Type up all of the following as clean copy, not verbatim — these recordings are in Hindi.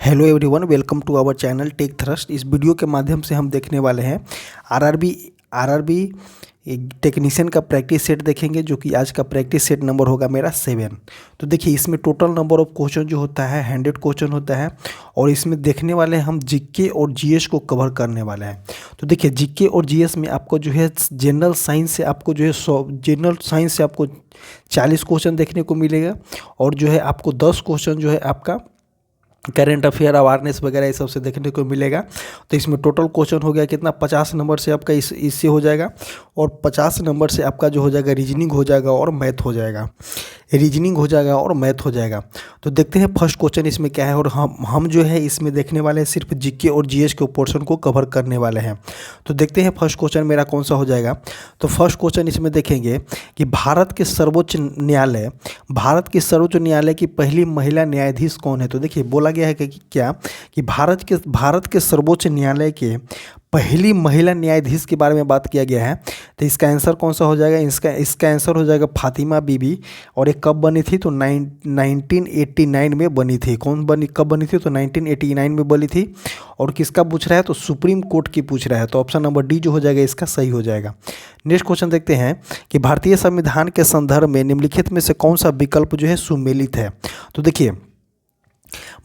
Hello everyone, welcome to our channel tech thrust. इस वीडियो के माध्यम से हम देखने वाले हैं आरआरबी टेक्नीशियन का प्रैक्टिस सेट देखेंगे, जो कि आज का प्रैक्टिस सेट नंबर होगा मेरा 7। तो देखिए, इसमें टोटल नंबर ऑफ क्वेश्चन जो होता है 100 क्वेश्चन होता है और इसमें देखने वाले हैं हम जीके और जीएस को कवर करने वाले हैं। तो देखिए, जीके और जीएस में आपको जो है जनरल साइंस से आपको जो है 40 क्वेश्चन देखने को मिलेगा और जो है आपको 10 क्वेश्चन जो है आपका करेंट अफेयर अवेयरनेस वगैरह ये सब से देखने को मिलेगा। तो इसमें टोटल क्वेश्चन हो गया कितना, 50 नंबर से आपका इससे हो जाएगा और 50 नंबर से आपका जो हो जाएगा रीजनिंग हो जाएगा और मैथ हो जाएगा, तो देखते हैं फर्स्ट क्वेश्चन इसमें क्या है। और हम जो है इसमें देखने वाले हैं सिर्फ जीके और जीएस के पोर्शन को कवर करने वाले हैं। तो देखते हैं फर्स्ट क्वेश्चन मेरा कौन सा हो जाएगा। तो फर्स्ट क्वेश्चन इसमें देखेंगे कि भारत के सर्वोच्च न्यायालय की पहली महिला न्यायाधीश कौन है। तो देखिए, बोला गया है कि भारत के सर्वोच्च न्यायालय के पहली महिला न्यायाधीश के बारे में बात किया गया है। तो इसका आंसर कौन सा हो जाएगा, इसका आंसर हो जाएगा फातिमा बीबी। और ये कब बनी थी, तो 1989 में बनी थी। कब बनी थी, तो 1989 में बनी थी। और किसका पूछ रहा है, तो सुप्रीम कोर्ट की पूछ रहा है। तो ऑप्शन नंबर डी जो हो जाएगा इसका सही हो जाएगा। नेक्स्ट क्वेश्चन देखते हैं कि भारतीय संविधान के संदर्भ में निम्नलिखित में से कौन सा विकल्प जो है सुमेलित है। तो देखिए,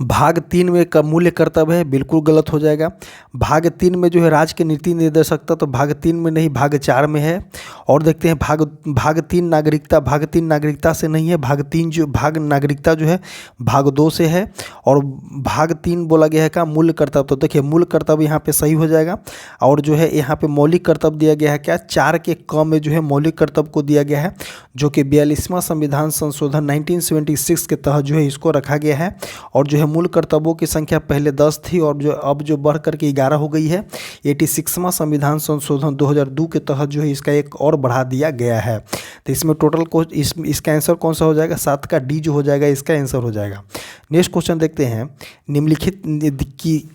भाग 3 में का मूल्य कर्तव्य है, बिल्कुल गलत हो जाएगा। भाग 3 में जो है राज्य के नीति निर्देशकता, तो भाग 3 में नहीं, भाग 4 में है। और देखते हैं भाग 3 नागरिकता से नहीं है। भाग नागरिकता जो है भाग 2 से है। और भाग 3 बोला गया है का मूल्य कर्तव्य। तो देखिए, मूल कर्तव्य यहाँ पे सही हो जाएगा। और जो है यहाँ पे मौलिक कर्तव्य दिया गया है क्या, 4 के क में जो है मौलिक कर्तव्य को दिया गया है, जो कि 42वां संविधान संशोधन 1976 के तहत जो है इसको रखा गया है। और जो है मूल कर्तव्यों की संख्या पहले 10 थी और अब जो बढ़ करके 11 हो गई है। 86वां संविधान संशोधन 2002 के तहत जो है इसका एक और बढ़ा दिया गया है। तो इसमें टोटल इसका आंसर कौन सा हो जाएगा, 7 का डी जो हो जाएगा इसका आंसर हो जाएगा। नेक्स्ट क्वेश्चन देखते हैं, निम्नलिखित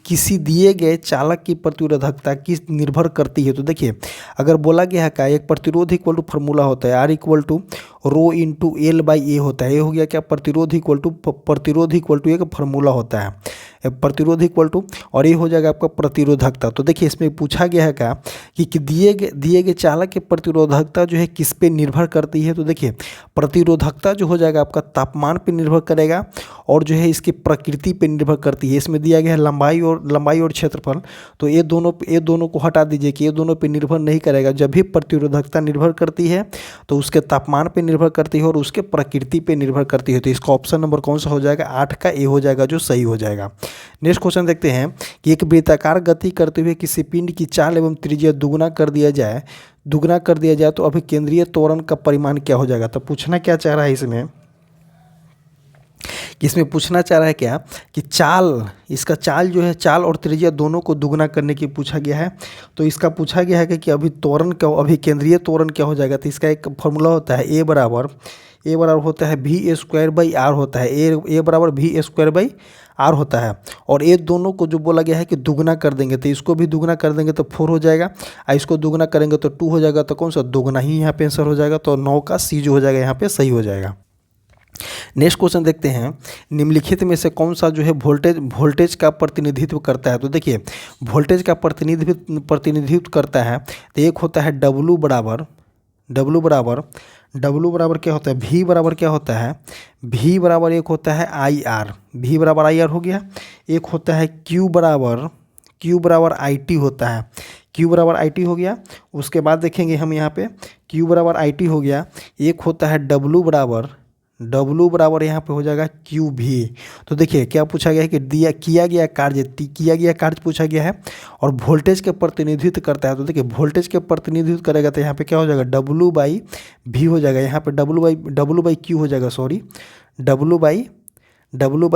किसी दिए गए चालक की प्रतिरोधकता किस निर्भर करती है। तो देखिए, अगर बोला गया है का एक प्रतिरोध इक्वल टू फार्मूला होता है, R equal to rho into L by A होता है। ये हो गया क्या, प्रतिरोध इक्वल टू एक फार्मूला होता है, प्रतिरोध इक्वल टू, और ये हो जाएगा आपका प्रतिरोधकता। तो देखिए, इसमें पूछा गया है क्या कि दिए गए चालक की प्रतिरोधकता जो है किस पे निर्भर करती है। तो देखिए, प्रतिरोधकता जो हो जाएगा आपका तापमान पे निर्भर करेगा और जो है इसकी प्रकृति पे निर्भर करती है। इसमें दिया गया है लंबाई और क्षेत्रफल। तो ये दोनों को हटा दीजिए कि ये दोनों पे निर्भर नहीं करेगा। जब भी प्रतिरोधकता निर्भर करती है तो उसके तापमान पे निर्भर करती है और उसके प्रकृति पे निर्भर करती है। तो इसका ऑप्शन नंबर कौन सा हो जाएगा, 8 का ए हो जाएगा जो सही हो जाएगा। नेक्स्ट क्वेश्चन देखते हैं कि एक वृत्ताकार गति करते हुए किसी पिंड की चाल एवं त्रिज्या दुगुना कर दिया जाए तो अभिकेंद्रीय त्वरण का परिमाण क्या हो जाएगा। तो पूछना क्या चाह रहा है इसमें पूछना चाह रहा है क्या कि इसका चाल जो है, चाल और त्रिज्या दोनों को दुगना करने की पूछा गया है। तो इसका पूछा गया है कि अभिकेंद्रीय त्वरण क्या हो जाएगा। तो इसका एक फॉर्मूला होता है, ए बराबर होता है वी स्क्वायर बाई आर होता है। ए बराबर वी स्क्वायर बाई आर होता है। और ये दोनों को जो बोला गया है कि दुगना कर देंगे, तो इसको भी दुगना कर देंगे तो 4 हो जाएगा, और इसको दुगना करेंगे तो 2 हो जाएगा। तो कौन सा दुगना ही यहाँ पे आंसर हो जाएगा। तो 9 का सी जो हो जाएगा यहाँ पे सही हो जाएगा। नेक्स्ट क्वेश्चन देखते हैं, निम्नलिखित में से कौन सा जो है वोल्टेज का प्रतिनिधित्व करता है। तो देखिए, वोल्टेज का प्रतिनिधित्व करता है। तो एक होता है W बराबर क्या होता है, V बराबर क्या होता है, V बराबर एक होता है IR, V बराबर IR हो गया। एक होता है Q बराबर IT होता है, Q बराबर IT हो गया। उसके बाद देखेंगे हम यहाँ पे Q बराबर IT हो गया। एक होता है W बराबर यहाँ पे हो जाएगा QV। तो देखिए, क्या पूछा गया है कि किया गया कार्य पूछा गया है और वोल्टेज के प्रतिनिधित्व करता है। तो देखिए, वोल्टेज के प्रतिनिधित्व करेगा तो यहाँ पे क्या हो जाएगा, W/V हो जाएगा। यहाँ पे W/Q हो जाएगा, सॉरी, W बाई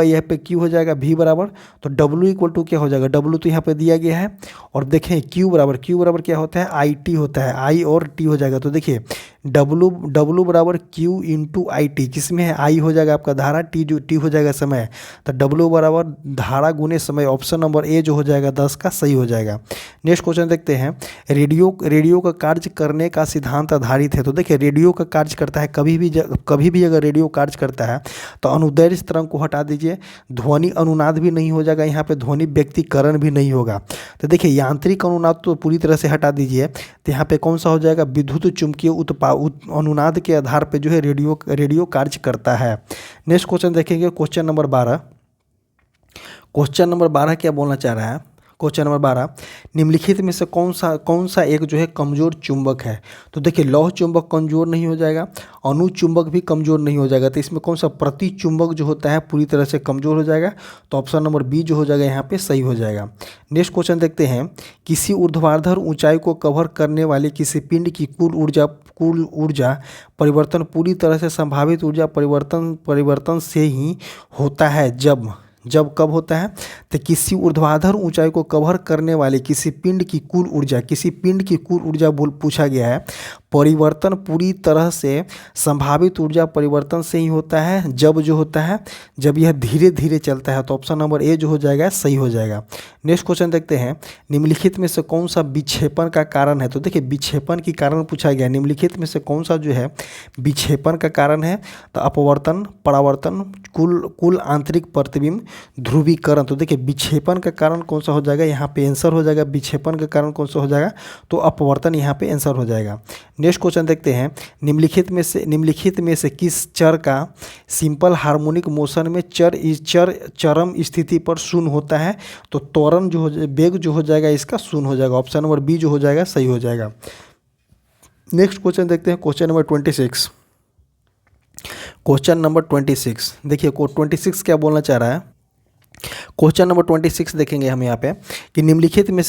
यहाँ पे Q हो जाएगा, V बराबर। तो W इक्वल टू क्या हो जाएगा, W तो यहाँ पे दिया गया है। और देखें Q बराबर क्या होता है, IT होता है, I और T हो जाएगा। तो देखिए, डब्लू बराबर क्यू इंटू आई टी, किसमें है आई हो जाएगा आपका धारा, टी हो जाएगा समय, तो डब्लू बराबर धारा गुने समय, ऑप्शन नंबर ए जो हो जाएगा 10 का सही हो जाएगा। नेक्स्ट क्वेश्चन देखते हैं, रेडियो का कार्य करने का सिद्धांत आधारित है। तो देखिए रेडियो का कार्य करता है, कभी भी अगर रेडियो कार्य करता है तो अनुदैर्ध्य तरंग को हटा दीजिए, ध्वनि अनुनाद भी नहीं हो जाएगा, यहाँ पे ध्वनि व्यक्तिकरण भी नहीं होगा। तो देखिए यांत्रिक अनुनाद तो पूरी तरह से हटा दीजिए, तो यहाँ पे कौन सा हो जाएगा, विद्युत चुंबकीय अनुनाद के आधार पे जो है रेडियो कार्य करता है। नेक्स्ट क्वेश्चन देखेंगे, क्वेश्चन नंबर 12। क्वेश्चन नंबर 12 क्या बोलना चाह रहा है, क्वेश्चन नंबर 12, निम्नलिखित में से कौन सा एक जो है कमजोर चुंबक है। तो देखिए लौह चुंबक कमजोर नहीं हो जाएगा, अणु चुंबक भी कमजोर नहीं हो जाएगा, तो इसमें कौन सा प्रति चुंबक जो होता है पूरी तरह से कमजोर हो जाएगा, तो ऑप्शन नंबर बी जो हो जाएगा यहाँ पे सही हो जाएगा। नेक्स्ट क्वेश्चन देखते हैं, किसी ऊर्ध्वाधर ऊंचाई को कवर करने वाले किसी पिंड की कुल ऊर्जा परिवर्तन पूरी तरह से संभावित ऊर्जा परिवर्तन से ही होता है, जब कब होता है, तो किसी ऊर्ध्वाधर ऊंचाई को कवर करने वाले किसी पिंड की कुल ऊर्जा पूछा गया है, परिवर्तन पूरी तरह से संभावित ऊर्जा परिवर्तन से ही होता है, जब यह धीरे धीरे चलता है, तो ऑप्शन नंबर ए जो हो जाएगा सही हो जाएगा। नेक्स्ट क्वेश्चन देखते हैं, निम्नलिखित में से कौन सा विक्षेपण का कारण है। तो देखिए विक्षेपण की कारण पूछा गया, निम्नलिखित में से कौन सा जो है विक्षेपण का कारण है, तो अपवर्तन, परावर्तन, कुल आंतरिक प्रतिबिंब, ध्रुवीकरण। तो देखिए विक्षेपण का कारण कौन सा हो जाएगा, यहाँ पे आंसर हो जाएगा, विक्षेपण का कारण कौन सा हो जाएगा, तो अपवर्तन यहाँ पे आंसर हो जाएगा। नेक्स्ट क्वेश्चन देखते हैं, निम्नलिखित में से किस चर का सिंपल हार्मोनिक मोशन में चरम स्थिति पर शून्य होता है, तो त्वरण जो हो वेग जो हो जाएगा इसका शून्य हो जाएगा, ऑप्शन नंबर बी जो हो जाएगा सही हो जाएगा। नेक्स्ट क्वेश्चन देखते हैं, क्वेश्चन नंबर 26। क्वेश्चन नंबर 26 देखिए 26 क्या बोलना चाह रहा है। क्वेश्चन नंबर 26 देखेंगे हम यहाँ पे कि निम्नलिखित में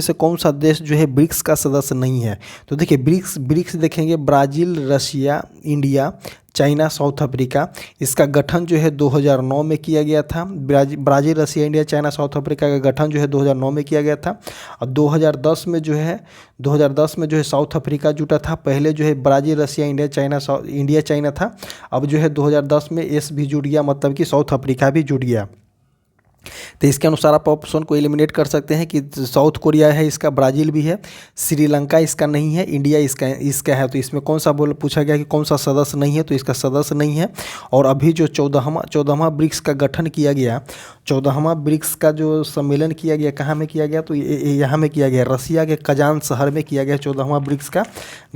से कौन सा देश जो है ब्रिक्स का सदस्य नहीं है। तो देखिए ब्रिक्स देखेंगे, Brazil, Russia, India, China, south Africa. इसका गठन जो है 2009 में किया गया था। Brazil, Russia, India, China, south Africa का गठन जो है 2009 में किया गया था। और 2010 में जो है साउथ अफ्रीका जुटा था। पहले जो है ब्राज़ील, रशिया, इंडिया, चाइना था। अब जो है 2010 में एस भी जुट गया, मतलब कि साउथ अफ्रीका भी जुट गया। तो इसके अनुसार आप ऑप्शन को एलिमिनेट कर सकते हैं कि साउथ कोरिया है इसका, ब्राज़ील भी है, श्रीलंका इसका नहीं है, इंडिया इसका है। तो इसमें कौन सा पूछा गया कि कौन सा सदस्य नहीं है, तो इसका सदस्य नहीं है। और अभी जो 14वां ब्रिक्स का गठन किया गया, 14वां ब्रिक्स का जो सम्मेलन किया गया, कहाँ में किया गया, तो यहाँ में किया गया, रसिया के कजान शहर में किया गया। 14वां ब्रिक्स का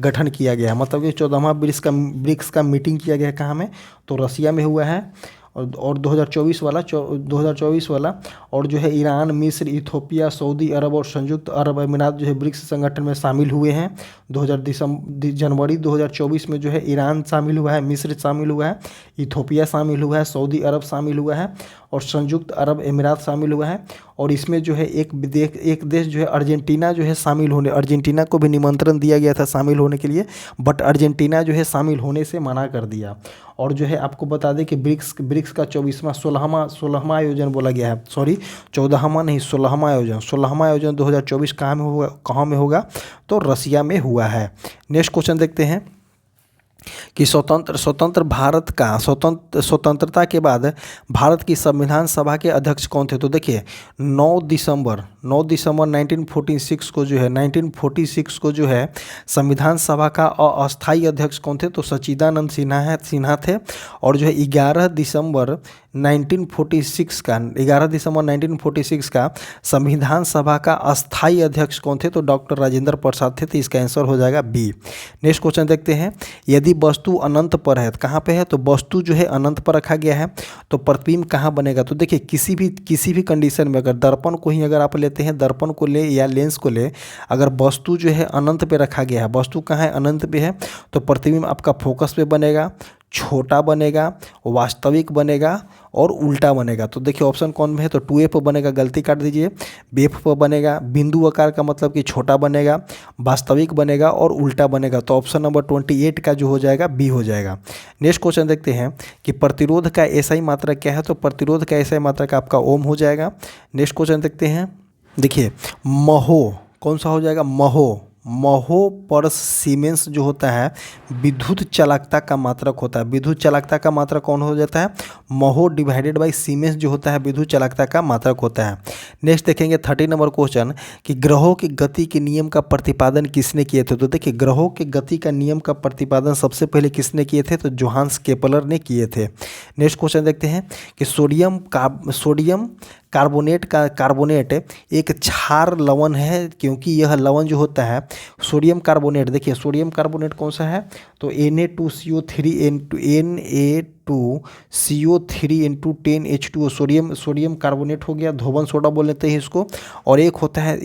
गठन किया गया, मतलब कि 14वां ब्रिक्स का मीटिंग किया गया कहाँ में, तो रसिया में हुआ है। और 2024 वाला और जो है ईरान, मिस्र, इथोपिया, सऊदी अरब और संयुक्त अरब अमीरात जो है ब्रिक्स संगठन में शामिल हुए हैं। जनवरी 2024 में जो है ईरान शामिल हुआ है, मिस्र शामिल हुआ है, इथोपिया शामिल हुआ है, सऊदी अरब शामिल हुआ है और संयुक्त अरब अमीरात शामिल हुआ है। और इसमें जो है एक देश जो है अर्जेंटीना जो है अर्जेंटीना को भी निमंत्रण दिया गया था शामिल होने के लिए, बट अर्जेंटीना जो है शामिल होने से मना कर दिया। और जो है आपको बता दें कि ब्रिक्स का 16वां आयोजन बोला गया है, सॉरी 14वां नहीं 16वां आयोजन 2024 कहाँ में होगा, तो रसिया में हुआ है। नेक्स्ट क्वेश्चन देखते हैं कि स्वतंत्रता के बाद भारत की संविधान सभा के अध्यक्ष कौन थे। तो देखिए 9 दिसंबर 1946 को जो है संविधान सभा का अस्थायी अध्यक्ष कौन थे, तो सच्चिदानंद सिन्हा थे। और जो है 11 दिसंबर 1946 का संविधान सभा का अस्थायी अध्यक्ष कौन थे, तो डॉक्टर राजेंद्र प्रसाद थे। तो इसका आंसर हो जाएगा बी। नेक्स्ट क्वेश्चन देखते हैं, यदि वस्तु अनंत पर है, कहाँ पे है, तो वस्तु जो है अनंत पर रखा गया है, तो प्रतिबिंब कहाँ बनेगा। तो देखिए किसी भी कंडीशन में अगर दर्पण को ही अगर आप लेते हैं, दर्पण को ले या लेंस को ले, अगर वस्तु जो है अनंत पे रखा गया है, वस्तु कहाँ है, अनंत पे है, तो प्रतिबिंब आपका फोकस पे बनेगा, छोटा बनेगा, वास्तविक बनेगा और उल्टा बनेगा। तो देखिए ऑप्शन कौन में है, तो 2A पर बनेगा, गलती काट दीजिए, BF पर बनेगा, बिंदु आकार का मतलब कि छोटा बनेगा, वास्तविक बनेगा और उल्टा बनेगा। तो ऑप्शन नंबर 28 का जो हो जाएगा बी हो जाएगा। नेक्स्ट क्वेश्चन देखते हैं कि प्रतिरोध का SI मात्रा क्या है, तो प्रतिरोध का SI मात्रा का आपका ओम हो जाएगा। नेक्स्ट क्वेश्चन देखते हैं, देखिए महो कौन सा हो जाएगा, महो पर सीमेंस जो होता है विद्युत चालकता का मात्रक होता है। विद्युत चालकता का मात्रक कौन हो जाता है? महो डिवाइडेड बाई सीमेंस जो होता है विद्युत चालकता का मात्रक होता है। नेक्स्ट देखेंगे 30 नंबर क्वेश्चन कि ग्रहों की गति के नियम का प्रतिपादन किसने किए थे? तो देखिए ग्रहों के गति का नियम का प्रतिपादन सबसे पहले किसने किए थे? तो जोहान्स केपलर ने किए थे। नेक्स्ट क्वेश्चन देखते हैं कि सोडियम कार्बोनेट एक क्षार लवण है, क्योंकि यह लवण जो होता है सोडियम कार्बोनेट, देखिए सोडियम कार्बोनेट कौन सा है? तो Na2CO3 सोडियम कार्बोनेट हो गया, धोबन सोडा बोल लेते हैं इसको। और एक होता है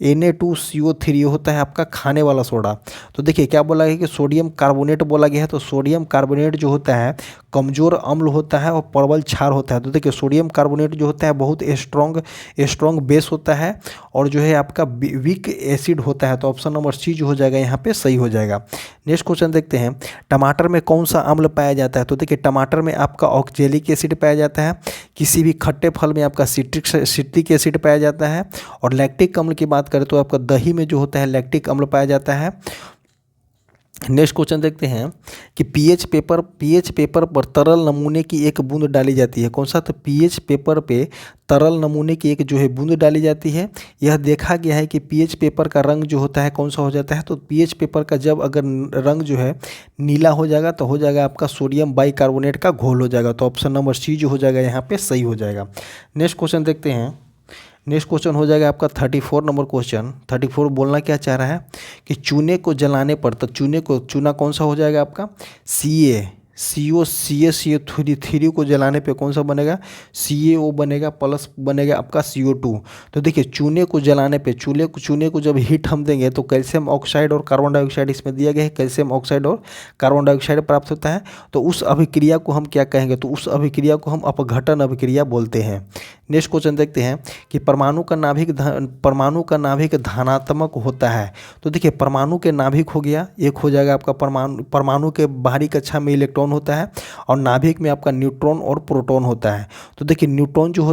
Na2CO3, ये होता है आपका खाने वाला सोडा। तो देखिए क्या बोला गया कि सोडियम कार्बोनेट बोला गया है, तो सोडियम कार्बोनेट जो होता है कमज़ोर अम्ल होता है और प्रबल क्षार होता है। तो देखिए सोडियम कार्बोनेट जो होता है बहुत स्ट्रॉन्ग बेस होता है और जो है आपका वीक एसिड होता है। तो ऑप्शन नंबर सी जो हो जाएगा यहाँ पे सही हो जाएगा। नेक्स्ट क्वेश्चन देखते हैं, टमाटर में कौन सा अम्ल पाया जाता है? तो देखिए टमाटर में आपका ऑक्जेलिक एसिड पाया जाता है, किसी भी खट्टे फल में आपका सिट्रिक एसिड पाया जाता है, और लैक्टिक अम्ल की बात करें तो आपका दही में जो होता है लैक्टिक अम्ल पाया जाता है। नेक्स्ट क्वेश्चन देखते हैं कि पीएच पेपर पर तरल नमूने की एक बूंद डाली जाती है। कौन सा? तो पीएच पेपर पे तरल नमूने की एक जो है बूंद डाली जाती है। यह देखा गया है कि पीएच पेपर का रंग जो होता है कौन सा हो जाता है? तो पीएच पेपर का जब अगर रंग जो है नीला हो जाएगा तो हो जाएगा आपका सोडियम बाइकार्बोनेट का घोल हो जाएगा। तो ऑप्शन नंबर सी जो हो जाएगा यहाँ पे सही हो जाएगा। नेक्स्ट क्वेश्चन देखते हैं, नेक्स्ट क्वेश्चन हो जाएगा आपका 34 नंबर क्वेश्चन। 34 बोलना क्या चाह रहा है कि चूने को जलाने पर, तो चूना कौन सा हो जाएगा आपका? CaCO3 को जलाने पे कौन सा बनेगा? CaO बनेगा, प्लस बनेगा आपका CO2। तो देखिए चूने को जलाने पे चूने को जब हीट हम देंगे तो कैल्शियम ऑक्साइड और कार्बन डाइऑक्साइड इसमें दिया गया है, कैल्शियम ऑक्साइड और कार्बन डाइऑक्साइड प्राप्त होता है। तो उस अभिक्रिया को हम क्या कहेंगे? तो उस अभिक्रिया को हम अपघटन अभिक्रिया बोलते हैं। नेक्स्ट क्वेश्चन देखते हैं कि परमाणु का नाभिक धनात्मक होता है। तो देखिए परमाणु के नाभिक हो गया, एक हो जाएगा आपका परमाणु के बाहरी कक्षा में इलेक्ट्रॉन होता है और नाभिक में आपका न्यूट्रॉन और प्रोटॉन होता है। तो देखिए न्यूट्रॉन जो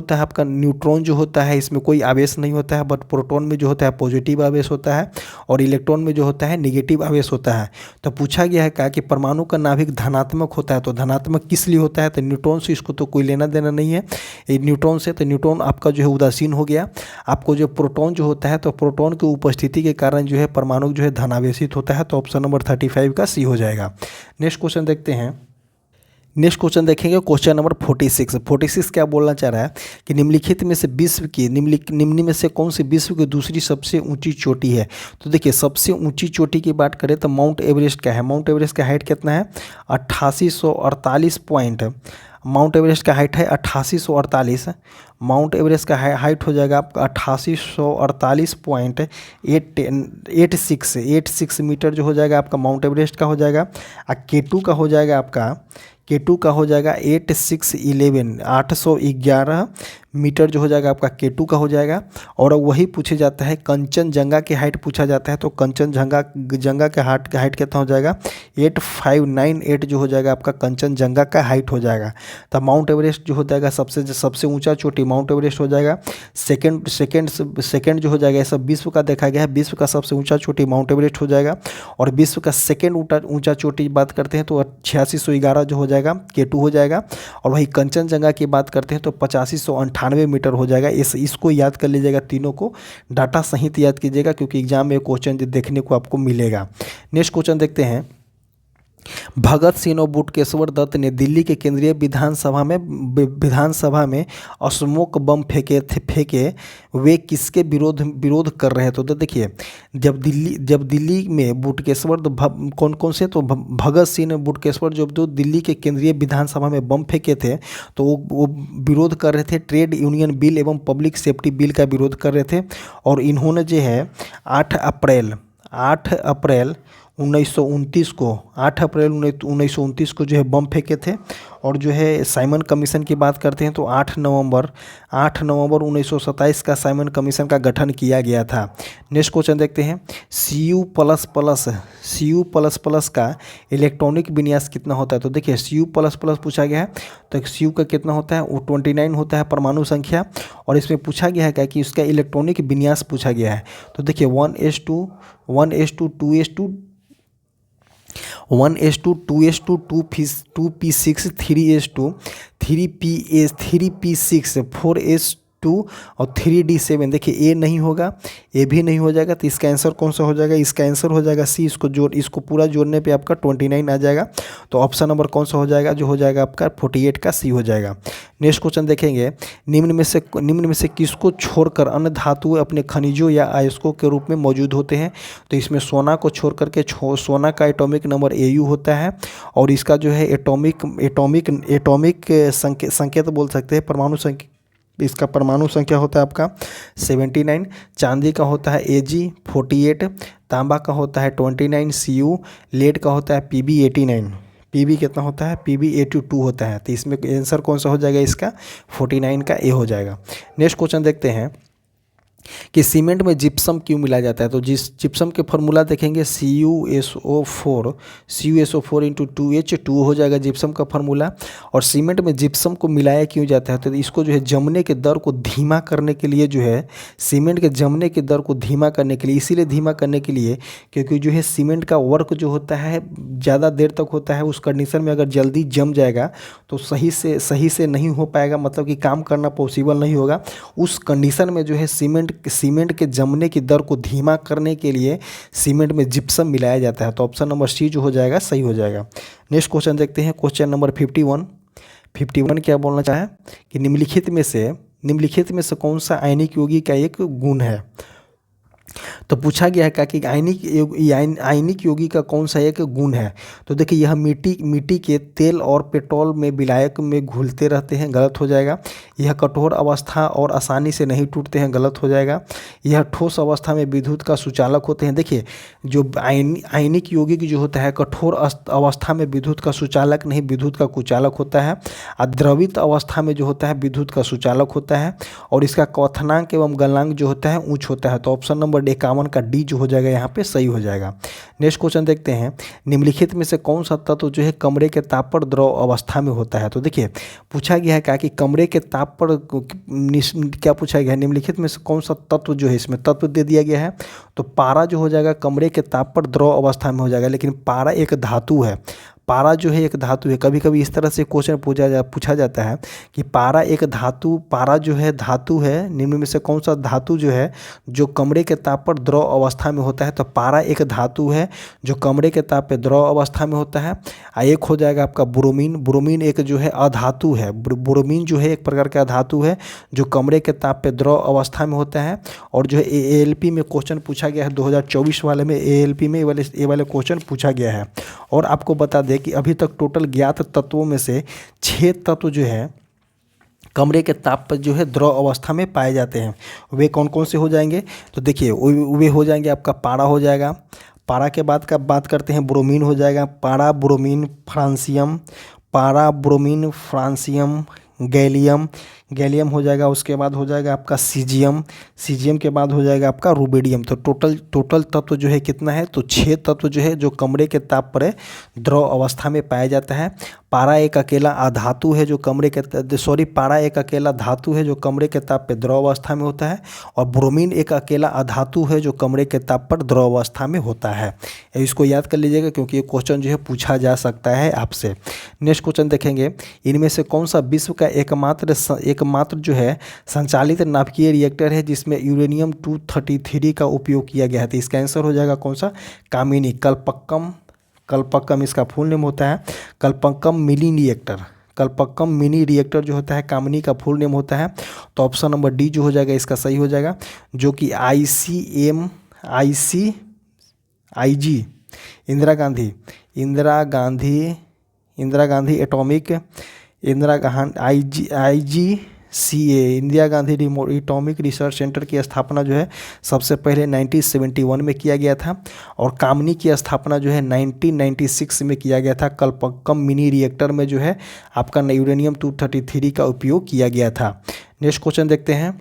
होता है इसमें कोई आवेश नहीं होता है, बट प्रोटॉन में जो होता है पॉजिटिव आवेश होता है और इलेक्ट्रॉन में जो होता है निगेटिव आवेश होता है। तो पूछा गया है क्या कि परमाणु का नाभिक धनात्मक होता है, तो धनात्मक किस लिए होता है? तो न्यूट्रॉन से इसको तो कोई लेना देना नहीं है न्यूट्रॉन से, तो न्यूट्रॉन आपका जो है उदासीन हो गया। आपको जो प्रोटॉन जो होता है तो प्रोटॉन की उपस्थिति के कारण जो है परमाणु जो है धनावेशित होता है। तो ऑप्शन नंबर 35 का सी हो जाएगा। नेक्स्ट क्वेश्चन देखते हैं, नेक्स्ट क्वेश्चन देखेंगे क्वेश्चन नंबर 46 क्या बोलना चाह रहा है कि निम्नलिखित में से निम्न में से कौन सी विश्व की दूसरी सबसे ऊंची चोटी है? तो देखिए सबसे ऊंची चोटी की बात करें तो माउंट एवरेस्ट का है। माउंट एवरेस्ट का हाइट कितना है? 8848 पॉइंट। माउंट एवरेस्ट का हाइट है 8848। माउंट एवरेस्ट का हाइट हो जाएगा आपका 8848.86 मीटर जो हो जाएगा आपका माउंट एवरेस्ट का हो जाएगा। K2 का हो जाएगा आपका K2 का हो जाएगा 811 मीटर जो हो जाएगा आपका K2 का हो जाएगा। और वही पूछे जाता है कंचनजंगा की हाइट पूछा जाता है, तो कंचनजंगा का हाइट कितना हो जाएगा? 8598 जो हो जाएगा आपका कंचनजंगा का हाइट हो जाएगा। तो माउंट एवरेस्ट जो हो जाएगा सबसे ऊंचा चोटी माउंट एवरेस्ट हो जाएगा। सेकंड जो हो जाएगा, सब विश्व का देखा गया है, विश्व का सबसे ऊंचा चोटी माउंट एवरेस्ट हो जाएगा। और विश्व का सेकंड ऊंचा चोटी की बात करते हैं तो 8611 जो हो जाएगा K2 हो जाएगा। और वही कंचनजंगा की बात करते हैं तो 8598 मीटर हो जाएगा। इसको याद कर लीजिएगा, तीनों को डाटा सहित याद कीजिएगा क्योंकि एग्जाम में क्वेश्चन देखने को आपको मिलेगा। नेक्स्ट क्वेश्चन देखते हैं, भगत सिंह और बटुकेश्वर दत्त ने दिल्ली के केंद्रीय विधानसभा में स्मोक बम फेंके वे किसके विरोध कर रहे हैं? तो देखिए जब दिल्ली में बटुकेश्वर कौन से, तो भगत सिंह और बटुकेश्वर जो दिल्ली के केंद्रीय विधानसभा में बम फेंके थे तो वो विरोध कर रहे थे, ट्रेड यूनियन बिल एवं पब्लिक सेफ्टी बिल का विरोध कर रहे थे। और इन्होंने जो है 8 अप्रैल 1929 को 8 अप्रैल 1929 को जो है बम फेंके थे। और जो है साइमन कमीशन की बात करते हैं तो 8 नवंबर 1927 का साइमन कमीशन का गठन किया गया था। नेक्स्ट क्वेश्चन देखते हैं, Cu++ का इलेक्ट्रॉनिक विन्यास कितना होता है। तो देखिए Cu++ पूछा गया है, तो Cu का कितना होता है, वो 29 होता है परमाणु संख्या। और इसमें पूछा गया है क्या कि उसका इलेक्ट्रॉनिक विन्यास पूछा गया है। तो देखिए 1s2 1s2 2s2 1s2 2s2 2p6 3s2 3p6 4s2 और 3d7। देखिए ए नहीं होगा, ए भी नहीं हो जाएगा, तो इसका आंसर कौन सा हो जाएगा, इसका आंसर हो जाएगा सी। इसको पूरा जोड़ने पे आपका 29 आ जाएगा। तो ऑप्शन नंबर कौन सा हो जाएगा, जो हो जाएगा आपका 48 का सी हो जाएगा। नेक्स्ट क्वेश्चन देखेंगे, निम्न में से किसको छोड़कर अन्य धातुएं अपने खनिजों या अयस्कों के रूप में मौजूद होते हैं। तो इसमें सोना को छोड़ करके सोना का एटॉमिक नंबर Au होता है। और इसका जो है एटॉमिक संकेत बोल सकते हैं, परमाणु संख्या, इसका परमाणु संख्या होता है आपका 79। चांदी का होता है Ag48, तांबा का होता है 29 Cu, लेड का होता है Pb89। Pb कितना होता है, Pb82 होता है। तो इसमें आंसर कौन सा हो जाएगा, इसका 49 का ए हो जाएगा। नेक्स्ट क्वेश्चन देखते हैं कि सीमेंट में जिप्सम क्यों मिलाया जाता है। तो जिप्सम के फॉर्मूला देखेंगे CuSO4 इंटू 2H2 हो जाएगा जिप्सम का फार्मूला। और सीमेंट में जिप्सम को मिलाया क्यों जाता है, तो इसको जो है जमने के दर को धीमा करने के लिए, जो है सीमेंट के जमने के दर को धीमा करने के लिए, इसीलिए धीमा करने के लिए क्योंकि जो है सीमेंट का वर्क जो होता है ज़्यादा देर तक होता है। उस कंडीशन में अगर जल्दी जम जाएगा तो सही से नहीं हो पाएगा, मतलब कि काम करना पॉसिबल नहीं होगा। उस कंडीशन में जो है सीमेंट के जमने की दर को धीमा करने के लिए सीमेंट में जिप्सम मिलाया जाता है। तो ऑप्शन नंबर सी जो हो जाएगा सही हो जाएगा। नेक्स्ट क्वेश्चन देखते हैं, क्वेश्चन नंबर 51 क्या बोलना चाहे कि निम्नलिखित में से कौन सा आयनिक यौगिक का एक गुण है। तो पूछा गया है कि आयनिक यौगिक का कौन सा एक गुण है। तो देखिए यह मिट्टी के तेल और पेट्रोल में विलायक में घुलते रहते हैं, गलत हो जाएगा। यह कठोर अवस्था और आसानी से नहीं टूटते हैं, गलत हो जाएगा। यह ठोस अवस्था में विद्युत का सुचालक होते हैं। देखिए जो आयनिक यौगिक जो होता है कठोर अवस्था में विद्युत का सुचालक नहीं, विद्युत का कुचालक होता है। द्रवित अवस्था में जो होता है विद्युत का सुचालक होता है। और इसका क्वथनांक एवं गलनांक जो होता है उच्च होता है। तो ऑप्शन नंबर 51 का डी जो हो जाएगा यहाँ पे सही हो जाएगा। नेक्स्ट क्वेश्चन देखते हैं, निम्नलिखित में से कौन सा तत्व जो है कमरे के ताप पर द्रव अवस्था में होता है। तो देखिए पूछा गया है कि कमरे के ताप पर क्या पूछा गया है, निम्नलिखित में से कौन सा तत्व जो है, इसमें तत्व दे दिया गया है। तो पारा जो हो जाएगा कमरे के ताप पर द्रव अवस्था में हो जाएगा, लेकिन पारा एक धातु है। पारा जो है एक धातु है। कभी कभी इस तरह से क्वेश्चन पूछा जाता है कि पारा जो है धातु है, निम्न में से कौन सा धातु जो है जो कमरे के ताप पर द्रव अवस्था में होता है। तो पारा एक धातु है जो कमरे के ताप पर द्रव अवस्था में होता है। एक हो जाएगा आपका ब्रोमीन एक जो है अधातु है। ब्रोमीन जो है एक प्रकार का धातु है जो कमरे के ताप पर द्रव अवस्था में होता है। और जो है ALP में क्वेश्चन पूछा गया है 2024 वाले में, ALP में ये वाले क्वेश्चन पूछा गया है। और आपको बता दें कि अभी तक टोटल ज्ञात तत्वों में से 6 तत्व जो है कमरे के ताप पर जो है द्रव अवस्था में पाए जाते हैं। वे कौन कौन से हो जाएंगे, तो देखिए वे हो जाएंगे आपका पारा हो जाएगा। पारा के बाद का बात करते हैं ब्रोमीन हो जाएगा, पारा ब्रोमीन फ्रांसियम गैलियम हो जाएगा। उसके बाद हो जाएगा आपका सीजियम के बाद हो जाएगा आपका रुबिडियम। तो टोटल तत्व जो है कितना है, तो 6 तत्व जो है जो कमरे के ताप पर द्रव अवस्था में पाया जाता है। पारा एक अकेला धातु है जो कमरे के ताप पर द्रव अवस्था में होता है। और ब्रोमीन एक अकेला अधातु है जो कमरे के ताप पर द्रव अवस्था में होता है। इसको याद कर लीजिएगा क्योंकि ये क्वेश्चन जो है पूछा जा सकता है आपसे। नेक्स्ट क्वेश्चन देखेंगे, इनमें से कौन सा विश्व का एकमात्र जो है संचालित नाभिकीय रिएक्टर है जिसमें यूरेनियम 233 का उपयोग किया गया है। तो इसका आंसर हो जाएगा कौन सा, कामिनी कल्पक्कम इसका फुल नेम होता है। कल्पक्कम मिनी रिएक्टर जो होता है कामिनी का फुल नेम होता है। तो ऑप्शन नंबर डी जो हो जाएगा इसका सही हो जाएगा, जो कि IG Indira Gandhi atomic IG CA Indira Gandhi atomic research centre की स्थापना जो है सबसे पहले 1971 में किया गया था, और कामनी की स्थापना जो है 1996 में किया गया था। कल्पक्कम मिनी रिएक्टर में जो है आपका यूरेनियम 233 का उपयोग किया गया था। नेक्स्ट क्वेश्चन देखते हैं,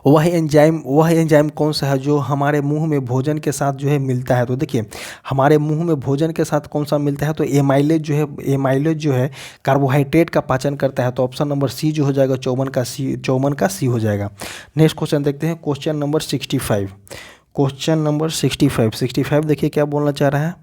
वह एंजाइम कौन सा है जो हमारे मुंह में भोजन के साथ जो है मिलता है? तो देखिए हमारे मुंह में भोजन के साथ कौन सा मिलता है, तो एमाइलेज जो है कार्बोहाइड्रेट का पाचन करता है। तो ऑप्शन नंबर सी जो हो जाएगा 54 का सी हो जाएगा। नेक्स्ट क्वेश्चन देखते हैं, क्वेश्चन नंबर 65 देखिए क्या बोलना चाह रहा है।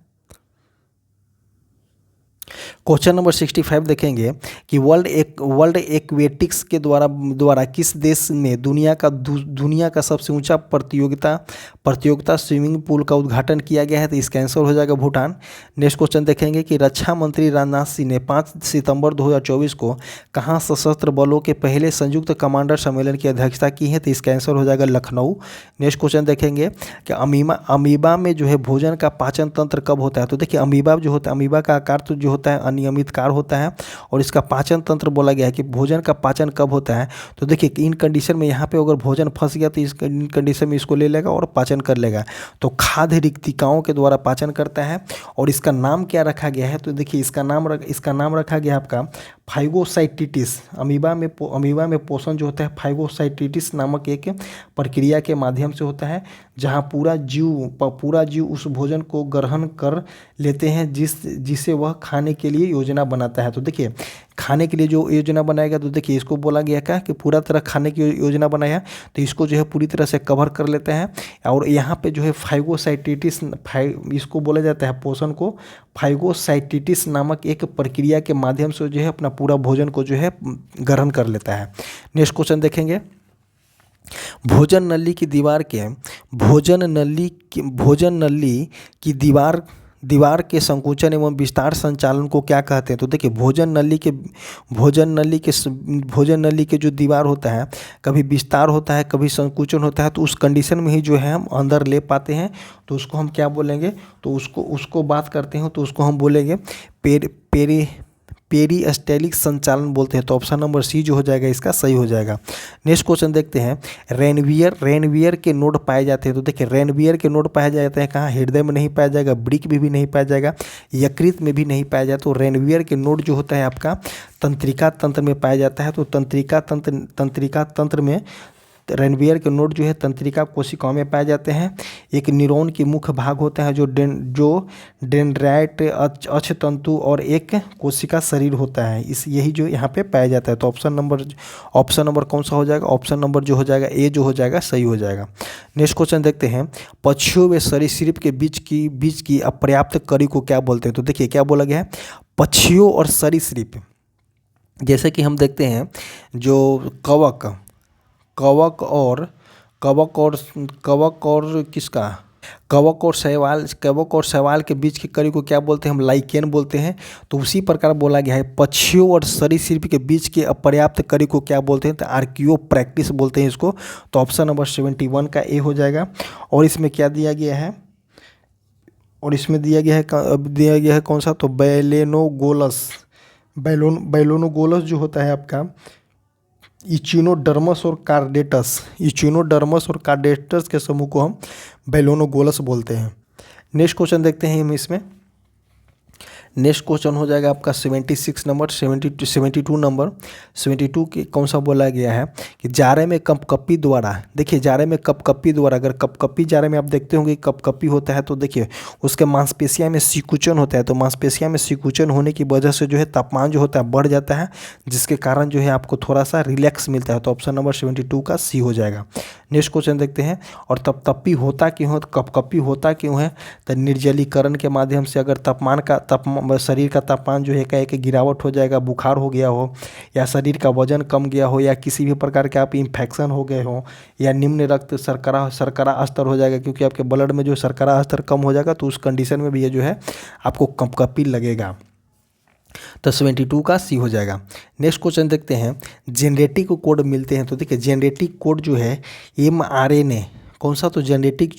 क्वेश्चन नंबर 65 देखेंगे कि वर्ल्ड एक्वेटिक्स के द्वारा किस देश ने दुनिया का सबसे ऊंचा प्रतियोगिता स्विमिंग पूल का उद्घाटन किया गया है? तो इसका आंसर हो जाएगा भूटान। नेक्स्ट क्वेश्चन देखेंगे कि रक्षा मंत्री राजनाथ सिंह ने 5 सितंबर 2024 को कहाँ सशस्त्र बलों के पहले संयुक्त कमांडर सम्मेलन की अध्यक्षता की है? तो इसका आंसर हो जाएगा लखनऊ। नेक्स्ट क्वेश्चन देखेंगे कि अमीबा में जो है भोजन का पाचन तंत्र कब होता है? तो देखिए अमीबा जो होता है, अमीबा का आकार तो जो होता है अनियमितकार होता है, और इसका पाचन तंत्र बोला गया है कि भोजन का पाचन कब होता है। तो देखिए इन कंडीशन में यहाँ पे अगर भोजन फंस गया तो इन कंडीशन में इसको ले लेगा और पाचन कर लेगा। तो खाद्य रिक्तिकाओं के द्वारा पाचन करता है, और इसका नाम क्या रखा गया है? तो देखिए इसका नाम रखा गया आपका फाइगोसाइटिटिस। अमीबा में पोषण जो होता है फाइगोसाइटिटिस नामक एक प्रक्रिया के माध्यम से होता है, जहाँ पूरा जीव उस भोजन को ग्रहण कर लेते हैं जिसे वह खाने के लिए योजना बनाता है। तो देखिए खाने के लिए जो योजना बनाएगा, तो देखिए इसको बोला गया क्या कि पूरा तरह खाने की योजना बनाया, तो इसको जो है पूरी तरह से कवर कर लेते हैं। और यहाँ पे जो है फाइगोसाइटिटिस इसको बोला जाता है, पोषण को फाइगोसाइटिटिस नामक एक प्रक्रिया के माध्यम से जो है अपना पूरा भोजन को जो है ग्रहण कर लेता है। नेक्स्ट क्वेश्चन देखेंगे, भोजन नली की दीवार के संकुचन एवं विस्तार संचालन को क्या कहते हैं? तो देखिए भोजन नली के जो दीवार होता है, कभी विस्तार होता है कभी संकुचन होता है, तो उस कंडीशन में ही जो है हम अंदर ले पाते हैं, तो उसको हम क्या बोलेंगे? तो उसको बात करते हैं तो उसको हम बोलेंगे पेरिस्टाल्टिक संचालन बोलते हैं। तो ऑप्शन नंबर सी जो हो जाएगा इसका सही हो जाएगा। नेक्स्ट क्वेश्चन देखते हैं, रेनवियर के नोड पाए जाते हैं। तो देखिए रेनवियर के नोड पाए जाते हैं कहाँ? हृदय में नहीं पाया जाएगा, वृक्क में भी नहीं पाया जाएगा, यकृत में भी नहीं पाया जाता। तो रेनवियर के नोड जो होता है आपका तंत्रिका तंत्र में पाया जाता है। तो तंत्रिका तंत्र में रेनवियर के नोड जो है तंत्रिका कोशिकाओं में पाए जाते हैं। एक न्यूरॉन की मुख्य भाग होता है जो डेंड्राइट अक्षतंतु और एक कोशिका शरीर होता है, यही जो यहाँ पे पाया जाता है। तो ऑप्शन नंबर कौन सा हो जाएगा? ऑप्शन नंबर जो हो जाएगा ए जो हो जाएगा सही हो जाएगा। नेक्स्ट क्वेश्चन देखते हैं, पक्षियों व सरीसृप के बीच की अपर्याप्त कड़ी को क्या बोलते हैं? तो देखिए क्या बोला गया है, पक्षियों और सरीसृप, जैसे कि हम देखते हैं जो कवक और शैवाल के बीच की कड़ी को क्या बोलते हैं? हम लाइकेन बोलते हैं। तो उसी प्रकार बोला गया है पक्षियों और सरीसृप के बीच के अपर्याप्त कड़ी को क्या बोलते हैं? तो आर्कियोप्रैक्टिस बोलते हैं इसको। तो ऑप्शन नंबर 71 का ए हो जाएगा। और इसमें क्या दिया गया है? और इसमें दिया गया है कौन सा? तो बैलोनोगोलस जो होता है आपका इचिनोडर्मस और कार्डेटस के समूह को हम बैलोनोगोलस बोलते हैं। नेक्स्ट क्वेश्चन देखते हैं हम इसमें। नेक्स्ट क्वेश्चन हो जाएगा आपका 72 नंबर 72 के कौन सा बोला गया है कि जारे में कपकपी द्वारा, देखिए जारे में कपकपी द्वारा, अगर कपकपी जारे में आप देखते होंगे कपकपी होता है तो देखिए उसके मांसपेशिया में सिकुचन होता है। तो मांसपेशिया में सिकुचन होने की वजह से जो है तापमान जो होता है बढ़ जाता है, जिसके कारण जो है आपको थोड़ा सा रिलैक्स मिलता है। तो ऑप्शन नंबर 72 का सी हो जाएगा। नेक्स्ट क्वेश्चन देखते हैं, और कपकपी होता क्यों है? तो कपकपी होता क्यों है? तो निर्जलीकरण के माध्यम से अगर शरीर का तापमान जो है एक गिरावट हो जाएगा, बुखार हो गया हो, या शरीर का वजन कम गया हो, या किसी भी प्रकार के आप इन्फेक्शन हो गए हो, या निम्न रक्त शर्करा स्तर हो जाएगा, क्योंकि आपके ब्लड में जो शर्करा स्तर कम हो जाएगा, तो उस कंडीशन में भी ये जो है आपको कपकपी लगेगा। तो 72 का सी हो जाएगा। नेक्स्ट क्वेश्चन देखते हैं, जेनेटिक कोड मिलते हैं। तो देखिए जेनेटिक कोड जो है mRNA कौन सा, तो जेनेटिक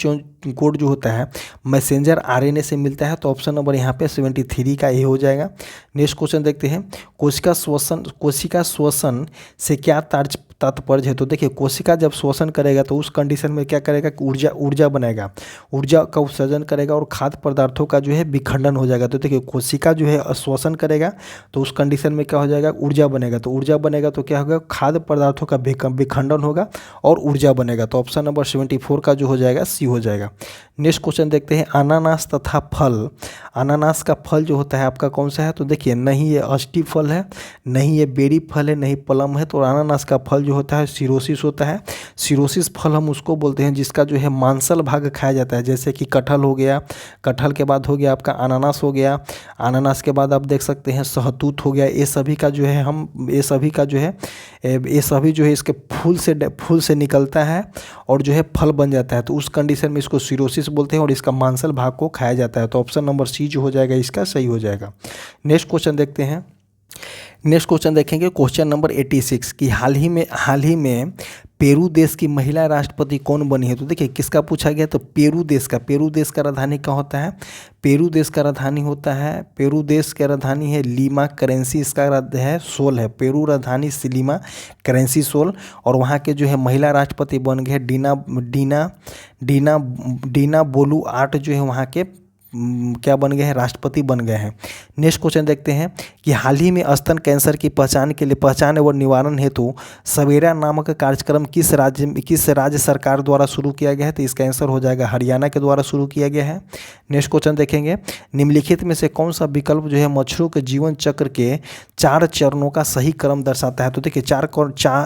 कोड जो होता है मैसेंजर आरएनए से मिलता है, तो ऑप्शन नंबर यहाँ पे 73 का ए हो जाएगा। नेक्स्ट क्वेश्चन देखते हैं, कोशिका श्वसन से क्या तात्पर्य है। तो देखिए कोशिका जब श्वसन करेगा तो उस कंडीशन में क्या करेगा कि ऊर्जा बनाएगा, ऊर्जा का उत्सर्जन करेगा और खाद्य पदार्थों का जो है विखंडन हो जाएगा। तो देखिए कोशिका जो है श्वसन करेगा तो उस कंडीशन में क्या हो जाएगा, ऊर्जा बनेगा। तो ऊर्जा बनेगा तो क्या होगा, खाद्य पदार्थों का विखंडन होगा और ऊर्जा बनेगा। तो ऑप्शन नंबर 74 का जो हो जाएगा सी हो जाएगा। नेक्स्ट क्वेश्चन देखते हैं, अनानास तथा फल, अनानास का फल जो होता है आपका कौन सा है। तो देखिए नहीं ये अष्टी फल है, नहीं ये बेरी फल है, नहीं प्लम है। तो अनानास का फल जो होता है सिरोसिस होता है। सिरोसिस फल हम उसको बोलते हैं जिसका जो है मांसल भाग खाया जाता है, जैसे कि कटहल हो गया, कटहल के बाद हो गया आपका अनानास हो गया, अनानास के बाद आप देख सकते हैं सहतूत हो गया। ये सभी का जो है ये सभी जो है इसके फूल से निकलता है और जो है फल बन जाता है। तो उस कंडीशन में इसको सिरोसिस बोलते हैं और इसका मांसल भाग को खाया जाता है। तो ऑप्शन नंबर सी जो हो जाएगा इसका सही हो जाएगा। नेक्स्ट क्वेश्चन देखते हैं, नेक्स्ट क्वेश्चन देखेंगे क्वेश्चन नंबर 86 कि हाल ही में पेरू देश की महिला राष्ट्रपति कौन बनी है। तो देखिए किसका पूछा गया, तो पेरू देश का राजधानी क्या होता है, पेरू देश का राजधानी है लीमा करेंसी, इसका है सोल है, पेरू राजधानी लीमा करेंसी सोल। और वहाँ के जो है महिला राष्ट्रपति बन गए डीना बोलू आर्ट जो है वहाँ के क्या बन गए हैं, राष्ट्रपति बन गए हैं। नेक्स्ट क्वेश्चन देखते हैं कि हाल ही में स्तन कैंसर की पहचान एवं निवारण हेतु सवेरा नामक कार्यक्रम किस राज्य सरकार द्वारा शुरू किया गया है। तो इसका आंसर हो जाएगा हरियाणा के द्वारा शुरू किया गया है। नेक्स्ट क्वेश्चन देखेंगे, निम्नलिखित में से कौन सा विकल्प जो है मच्छरों के जीवन चक्र के 4 चरणों का सही क्रम दर्शाता है। तो देखिए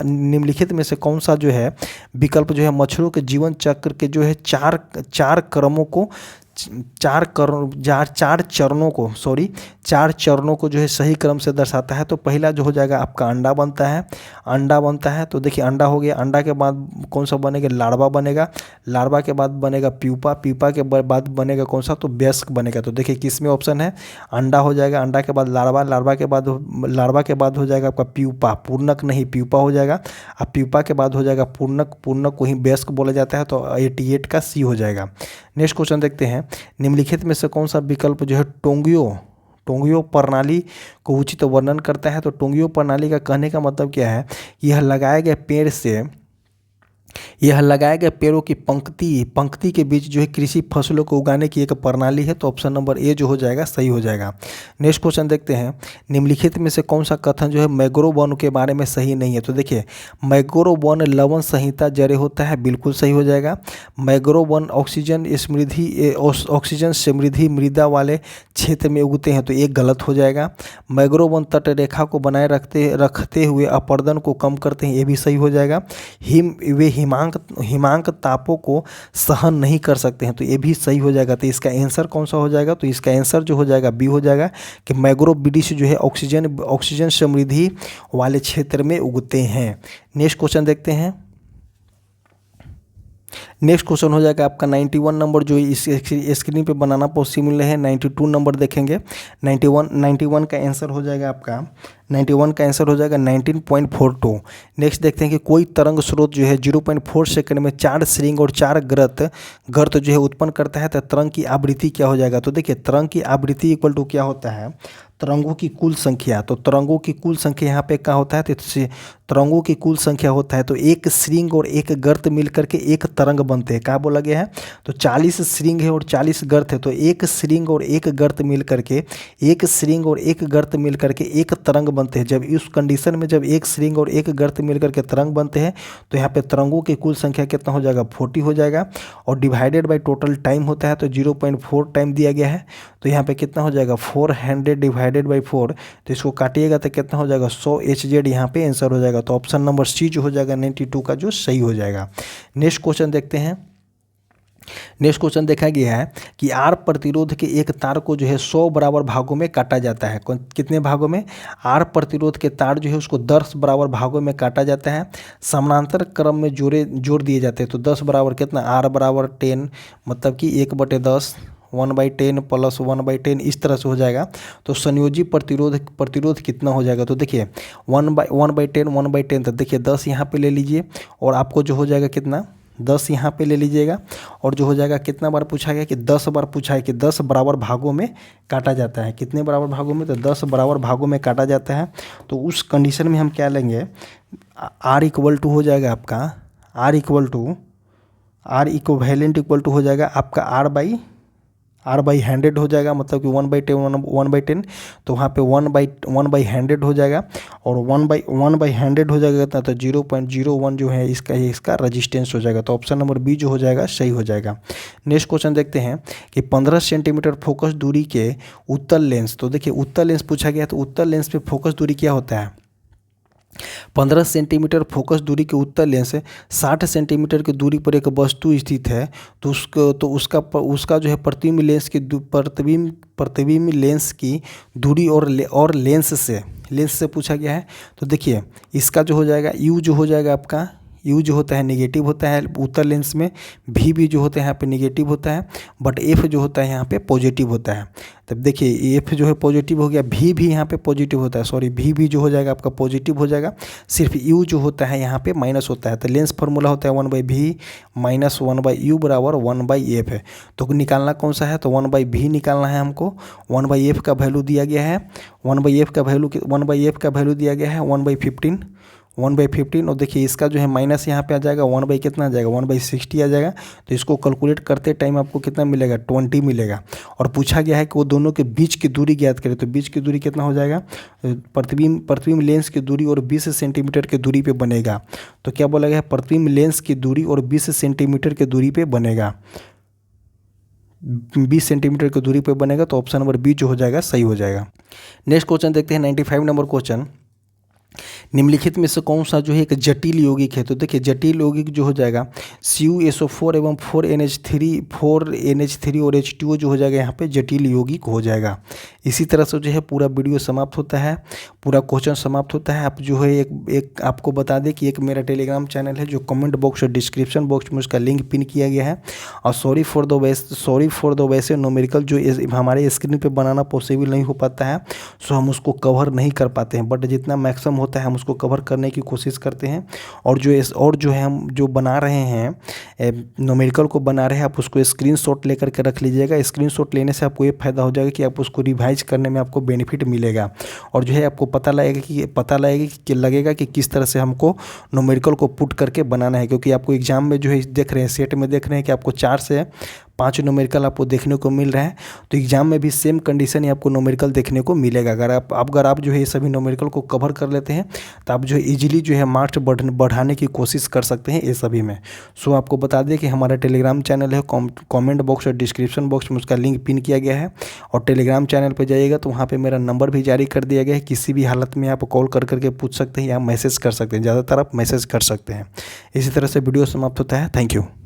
निम्नलिखित में से कौन सा जो है विकल्प जो है मच्छरों के जीवन चक्र के जो है चार चरणों को जो है सही क्रम से दर्शाता है। तो पहला जो हो जाएगा आपका अंडा बनता है। तो देखिए अंडा हो गया, अंडा के बाद कौन सा बनेगा, लार्वा बनेगा, लार्वा के बाद बनेगा प्यूपा के बाद बनेगा कौन सा, तो वयस्क बनेगा। तो देखिए किसमें ऑप्शन है, अंडा हो जाएगा, अंडा के बाद लार्वा, लार्वा के बाद हो जाएगा आपका प्यूपा, पूर्णक नहीं प्यूपा हो जाएगा, अब प्यूपा के बाद हो जाएगा पूर्णक को ही वयस्क बोला जाता है। तो 88 का सी हो जाएगा। नेक्स्ट क्वेश्चन देखते हैं, निम्नलिखित में से कौन सा विकल्प जो है टोंगियो प्रणाली को उचित वर्णन करता है। तो टोंगियो प्रणाली का कहने का मतलब क्या है, यह लगाए गए पेड़ों की पंक्ति के बीच जो है कृषि फसलों को उगाने की एक प्रणाली है। तो ऑप्शन नंबर ए जो हो जाएगा सही हो जाएगा। नेक्स्ट क्वेश्चन देखते हैं, निम्नलिखित में से कौन सा कथन जो है मैंग्रोव वन के बारे में सही नहीं है। तो देखिए मैंग्रोव वन लवण संहिता जड़े होता है, बिल्कुल सही हो जाएगा। मैंग्रोव वन ऑक्सीजन समृद्धि मृदा वाले क्षेत्र में उगते हैं, तो एक गलत हो जाएगा। मैंग्रोव वन तट रेखा को बनाए रखते हुए अपरदन को कम करते हैं, ये भी सही हो जाएगा। हिमांक तापों को सहन नहीं कर सकते हैं, तो ये भी सही हो जाएगा। तो इसका आंसर कौन सा हो जाएगा, तो इसका आंसर जो हो जाएगा बी हो जाएगा कि मैंग्रोव वृक्ष जो है ऑक्सीजन समृद्धि वाले क्षेत्र में उगते हैं। नेक्स्ट क्वेश्चन देखते हैं, नेक्स्ट क्वेश्चन हो जाएगा आपका 91 नंबर जो इस स्क्रीन पे बनाना पॉसिबल है। 92 नंबर देखेंगे, 91 का आंसर हो जाएगा आपका 19.42। नेक्स्ट देखते हैं कि कोई तरंग स्रोत जो है 0.4 सेकंड में 4 श्रृंग और 4 गर्त जो है उत्पन्न करता है, तो तरंग की आवृत्ति क्या हो जाएगा। तो देखिए तरंग की आवृत्ति इक्वल टू क्या होता है, तरंगों की कुल संख्या। तो तरंगों की कुल संख्या यहाँ पे क्या होता है, तो तरंगों की कुल संख्या होता है तो एक श्रृंग और एक गर्त मिलकर के एक तरंग बनते हैं। क्या बोला गया है, तो 40 श्रृंग है और 40 गर्त है, तो एक श्रृंग और एक गर्त मिलकर के एक तरंग बनते हैं। जब इस कंडीशन में जब एक श्रृंग और एक गर्त मिलकर के तरंग बनते हैं, तो यहाँ पे तरंगों की कुल संख्या कितना हो जाएगा, 40 हो जाएगा। और डिवाइडेड बाय टोटल टाइम होता है, तो 0.4 टाइम दिया गया है, तो यहाँ पे कितना हो जाएगा 400 डिवाइडेड बाई 4, तो इसको काटिएगा तो कितना हो जाएगा 100 HZ यहाँ पे आंसर हो जाएगा। तो ऑप्शन नंबर सी जो हो जाएगा 92 का जो सही हो जाएगा। नेक्स्ट क्वेश्चन देखते हैं, नेक्स्ट क्वेश्चन देखा गया है कि आर प्रतिरोध के एक तार को जो है 100 बराबर भागों में काटा जाता है। कितने भागों में, आर प्रतिरोध के तार जो है उसको 10 बराबर भागों में काटा जाता है, समानांतर क्रम में जोड़ दिए जाते हैं। तो 10 बराबर कितना, आर बराबर 10 मतलब कि 1/10 1/10 प्लस 1/10 इस तरह से हो जाएगा। तो संयोजी प्रतिरोध कितना हो जाएगा, तो देखिए 1/10 तो देखिए 10 यहाँ पे ले लीजिए और आपको जो हो जाएगा कितना 10 यहाँ पे ले लीजिएगा। और जो हो जाएगा कितना बार पूछा गया कि 10 बार पूछा है कि 10 बराबर भागों में काटा जाता है। कितने बराबर भागों में? तो 10 बराबर भागों में काटा जाता है। तो उस कंडीशन में हम क्या लेंगे, आर इक्वल टू हो जाएगा आपका, आर इक्विवेलेंट इक्वल टू हो जाएगा आपका आर बाई 100 हो जाएगा, मतलब कि 1/10। तो वहाँ पे 1/100 हो जाएगा, और 1/100 हो जाएगा कितना, तो 0.01 जो है इसका रजिस्टेंस हो जाएगा। तो ऑप्शन नंबर बी जो हो जाएगा सही हो जाएगा। नेक्स्ट क्वेश्चन देखते हैं कि 15 सेंटीमीटर फोकस दूरी के उत्तल लेंस। तो देखिए उत्तल लेंस पूछा गया, तो उत्तल लेंस पे फोकस दूरी क्या होता है, 15 सेंटीमीटर फोकस दूरी के उत्तल लेंस से 60 सेंटीमीटर की दूरी पर एक वस्तु स्थित है। तो उसका जो है प्रतिबिंब लेंस की दूरी और लेंस से पूछा गया है। तो देखिए इसका जो हो जाएगा यू जो हो जाएगा आपका, यू जो होता है निगेटिव होता है उत्तल लेंस में, भी जो होता है यहाँ पे निगेटिव होता है, बट एफ जो होता है यहाँ पे पॉजिटिव होता है। तब देखिए एफ जो है पॉजिटिव हो गया, भी यहाँ पे पॉजिटिव होता है, सॉरी भी जो हो जाएगा आपका पॉजिटिव हो जाएगा, सिर्फ यू जो होता है यहाँ पे माइनस होता है। तो लेंस फार्मूला होता है 1/v माइनस 1/u बराबर 1/f है। तो निकालना कौन सा है, तो 1/v निकालना है हमको। 1/f का वैल्यू दिया गया है, 1/f का वैल्यू दिया गया है 1/15। और देखिए इसका जो है माइनस यहाँ पे आ जाएगा, 1 कितना आ जाएगा, 1/60 आ जाएगा। तो इसको कैलकुलेट करते टाइम आपको कितना मिलेगा, 20 मिलेगा। और पूछा गया है कि वो दोनों के बीच की दूरी ज्ञात करें। तो बीच की दूरी कितना हो जाएगा, प्रतिबिंब लेंस की दूरी और 20 सेंटीमीटर की दूरी पे बनेगा। तो क्या बोला गया है, प्रतिबिंब लेंस की दूरी और 20 सेंटीमीटर की दूरी पे बनेगा, 20 सेंटीमीटर की दूरी पे बनेगा। तो ऑप्शन नंबर बी जो हो जाएगा सही हो जाएगा। नेक्स्ट क्वेश्चन देखते हैं 95 नंबर क्वेश्चन, निम्नलिखित में से कौन सा जो है एक जटिल यौगिक है। तो देखिए जटिल यौगिक जो हो जाएगा CuSO4 एवं 4NH3 और H2O जो हो जाएगा यहाँ पे जटिल यौगिक हो जाएगा। इसी तरह से जो है पूरा वीडियो समाप्त होता है, पूरा क्वेश्चन समाप्त होता है। आप जो है एक आपको बता दें कि एक मेरा टेलीग्राम चैनल है जो कमेंट बॉक्स और डिस्क्रिप्शन बॉक्स में उसका लिंक पिन किया गया है। और सॉरी फॉर द वैसे न्यूमेरिकल जो हमारे स्क्रीन पे बनाना पॉसिबल नहीं हो पाता है, सो हम उसको कवर नहीं कर पाते हैं, बट जितना मैक्सिमम होता है हम उसको कवर करने की कोशिश करते हैं। और जो है हम जो बना रहे हैं न्यूमेरिकल को बना रहे हैं, आप उसको स्क्रीनशॉट लेकर के रख लीजिएगा। स्क्रीनशॉट लेने से आपको ये फायदा हो जाएगा कि आप उसको रिवाइज करने में आपको बेनिफिट मिलेगा, और जो है आपको पता लगेगा कि किस तरह से हमको न्यूमेरिकल को पुट करके बनाना है। क्योंकि आपको एग्जाम में जो है देख रहे हैं, सेट में देख रहे हैं कि आपको 4 से 5 न्यूमेरिकल आपको देखने को मिल रहा है। तो एग्जाम में भी सेम कंडीशन ही आपको न्यूमेरिकल देखने को मिलेगा। अगर आप जो है ये सभी न्यूमेरिकल को कवर कर लेते हैं तो आप जो है ईजिली जो है मार्क्स बढ़ाने की कोशिश कर सकते हैं ये सभी में। सो आपको बता दें कि हमारा टेलीग्राम चैनल है, कमेंट बॉक्स और डिस्क्रिप्शन बॉक्स में उसका लिंक पिन किया गया है। और टेलीग्राम चैनल पर जाइएगा तो वहाँ पर मेरा नंबर भी जारी कर दिया गया है, किसी भी हालत में आप कॉल कर करके पूछ सकते हैं या मैसेज कर सकते हैं, ज़्यादातर आप मैसेज कर सकते हैं। इसी तरह से वीडियो समाप्त होता है। Thank you.